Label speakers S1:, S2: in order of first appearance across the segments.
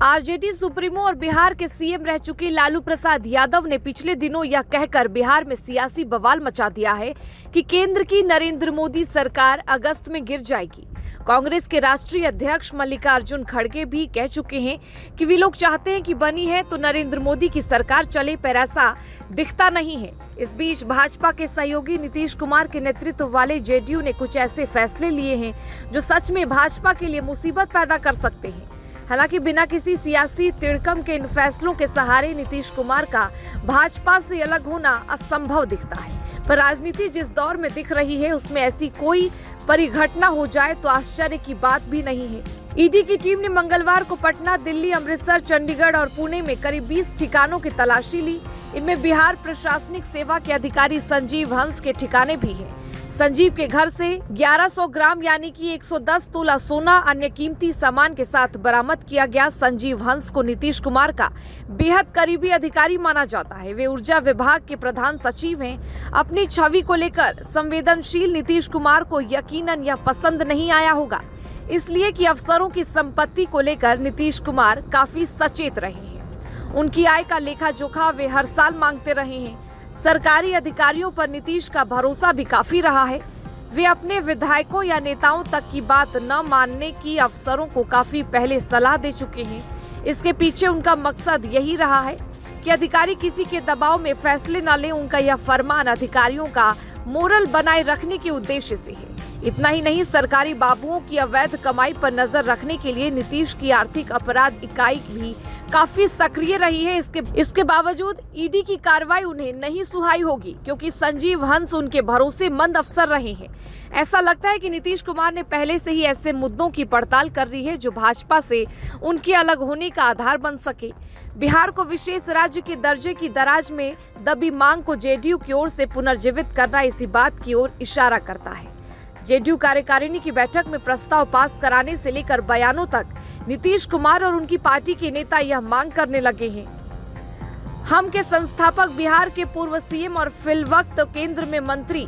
S1: RJD supremo और बिहार के CM रह चुके लालू प्रसाद यादव ने पिछले दिनों यह कहकर बिहार में सियासी बवाल मचा दिया है कि केंद्र की नरेंद्र मोदी सरकार अगस्त में गिर जाएगी। कांग्रेस के राष्ट्रीय अध्यक्ष मल्लिकार्जुन खड़गे भी कह चुके हैं कि वे लोग चाहते हैं कि बनी है तो नरेंद्र मोदी की सरकार चले, पर ऐसा दिखता नहीं है। इस बीच भाजपा के सहयोगी नीतीश कुमार के नेतृत्व वाले जेडीयू ने कुछ ऐसे फैसले लिए हैं जो सच में भाजपा के लिए मुसीबत पैदा कर सकते हैं। हालांकि बिना किसी सियासी तिड़कम के इन फैसलों के सहारे नीतीश कुमार का भाजपा से अलग होना असंभव दिखता है, पर राजनीति जिस दौर में दिख रही है उसमें ऐसी कोई परिघटना हो जाए तो आश्चर्य की बात भी नहीं है। ईडी की टीम ने मंगलवार को पटना, दिल्ली, अमृतसर, चंडीगढ़ और पुणे में करीब 20 ठिकानों की तलाशी ली। इनमें बिहार प्रशासनिक सेवा के अधिकारी संजीव हंस के ठिकाने भी हैं। संजीव के घर से 1100 ग्राम यानी कि 110 तोला सोना अन्य कीमती सामान के साथ बरामद किया गया। संजीव हंस को नीतीश कुमार का बेहद करीबी अधिकारी माना जाता है। वे ऊर्जा विभाग के प्रधान सचिव हैं। अपनी छवि को लेकर संवेदनशील नीतीश कुमार को यकीनन यह पसंद नहीं आया होगा, इसलिए कि अफसरों की संपत्ति को लेकर नीतीश कुमार काफी सचेत रहे हैं। उनकी आय का लेखा जोखा वे हर साल मांगते रहे हैं। सरकारी अधिकारियों पर नीतीश का भरोसा भी काफी रहा है। वे अपने विधायकों या नेताओं तक की बात न मानने की अफसरों को काफी पहले सलाह दे चुके हैं। इसके पीछे उनका मकसद यही रहा है कि अधिकारी किसी के दबाव में फैसले न लें। उनका यह फरमान अधिकारियों का मोरल बनाए रखने के उद्देश्य से है। इतना ही नहीं, सरकारी बाबुओं की अवैध कमाई पर नजर रखने के लिए नीतीश की आर्थिक अपराध इकाई भी काफी सक्रिय रही है। इसके बावजूद ईडी की कार्रवाई उन्हें नहीं सुहाई होगी, क्योंकि संजीव हंस उनके भरोसेमंद अफसर रहे हैं। ऐसा लगता है कि नीतीश कुमार ने पहले से ही ऐसे मुद्दों की पड़ताल कर रही है जो भाजपा से उनके अलग होने का आधार बन सके। बिहार को विशेष राज्य के दर्जे की दराज में दबी मांग को जेडीयू की ओर से पुनर्जीवित करना इसी बात की ओर इशारा करता है। जेडीयू कार्यकारिणी की बैठक में प्रस्ताव पास कराने से लेकर बयानों तक नीतीश कुमार और उनकी पार्टी के नेता यह मांग करने लगे हैं। हम के संस्थापक बिहार के पूर्व सीएम और फिलवक्त केंद्र में मंत्री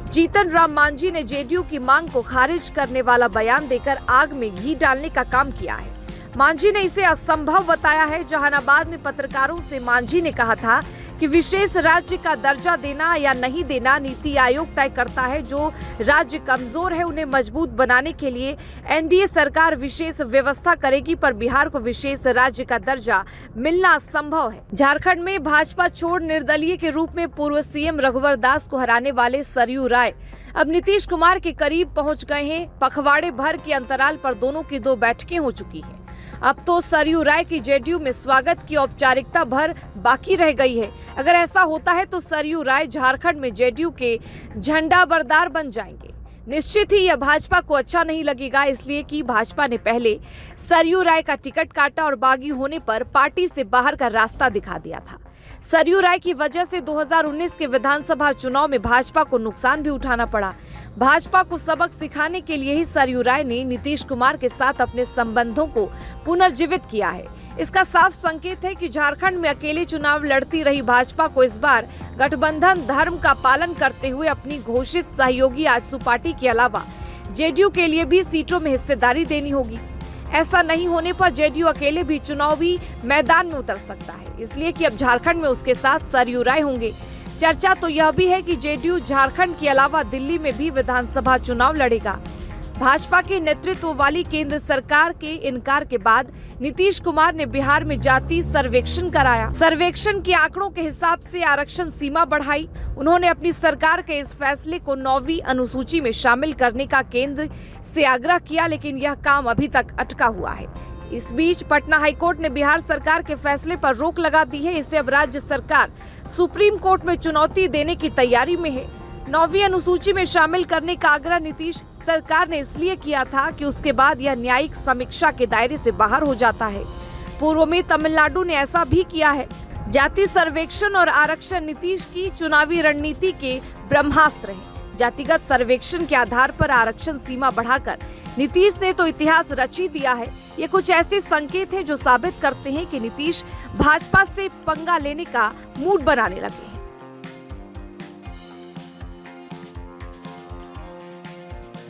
S1: जीतन राम मांझी ने जेडीयू की मांग को खारिज करने वाला बयान देकर आग में घी डालने का काम किया है। मांझी ने इसे असंभव बताया है। जहानाबाद में पत्रकारों से मांझी ने कहा था कि विशेष राज्य का दर्जा देना या नहीं देना नीति आयोग तय करता है। जो राज्य कमजोर है उन्हें मजबूत बनाने के लिए एनडीए सरकार विशेष व्यवस्था करेगी, पर बिहार को विशेष राज्य का दर्जा मिलना असंभव है। झारखंड में भाजपा छोड़ निर्दलीय के रूप में पूर्व सीएम रघुवर दास को हराने वाले सरयू राय अब नीतीश कुमार के करीब पहुंच गए हैं। पखवाड़े भर के अंतराल पर दोनों की 2 बैठकें हो चुकी हैं। अब तो सरयू राय की जेडीयू में स्वागत की औपचारिकता भर बाकी रह गई है। अगर ऐसा होता है तो सरयू राय झारखंड में जेडीयू के झंडा बरदार बन जाएंगे। निश्चित ही यह भाजपा को अच्छा नहीं लगेगा, इसलिए कि भाजपा ने पहले सरयू राय का टिकट काटा और बागी होने पर पार्टी से बाहर का रास्ता दिखा दिया था। सरयू राय की वजह से 2019 के विधानसभा चुनाव में भाजपा को नुकसान भी उठाना पड़ा। भाजपा को सबक सिखाने के लिए ही सरयू राय ने नीतीश कुमार के साथ अपने संबंधों को पुनर्जीवित किया है। इसका साफ संकेत है कि झारखंड में अकेले चुनाव लड़ती रही भाजपा को इस बार गठबंधन धर्म का पालन करते हुए अपनी घोषित सहयोगी आजसू पार्टी के अलावा जेडीयू के लिए भी सीटों में हिस्सेदारी देनी होगी। ऐसा नहीं होने पर जेडीयू अकेले भी चुनावी मैदान में उतर सकता है, इसलिए कि अब झारखंड में उसके साथ सरयू राय होंगे। चर्चा तो यह भी है कि जेडीयू झारखंड के अलावा दिल्ली में भी विधानसभा चुनाव लड़ेगा। भाजपा के नेतृत्व वाली केंद्र सरकार के इनकार के बाद नीतीश कुमार ने बिहार में जाति सर्वेक्षण कराया। सर्वेक्षण के आंकड़ों के हिसाब से आरक्षण सीमा बढ़ाई। उन्होंने अपनी सरकार के इस फैसले को 9वीं अनुसूची में शामिल करने का केंद्र से आग्रह किया, लेकिन यह काम अभी तक अटका हुआ है। इस बीच पटना हाईकोर्ट ने बिहार सरकार के फैसले पर रोक लगा दी है। इसे अब राज्य सरकार सुप्रीम कोर्ट में चुनौती देने की तैयारी में है। 9वीं अनुसूची में शामिल करने का आग्रह नीतीश सरकार ने इसलिए किया था कि उसके बाद यह न्यायिक समीक्षा के दायरे से बाहर हो जाता है। पूर्व में तमिलनाडु ने ऐसा भी किया है। जाति सर्वेक्षण और आरक्षण नीतीश की चुनावी रणनीति के ब्रह्मास्त्र हैं। जातिगत सर्वेक्षण के आधार पर आरक्षण सीमा बढ़ाकर नीतीश ने तो इतिहास रच ही दिया है। ये कुछ ऐसे संकेत हैं जो साबित करते हैं कि नीतीश भाजपा से पंगा लेने का मूड बनाने लगे।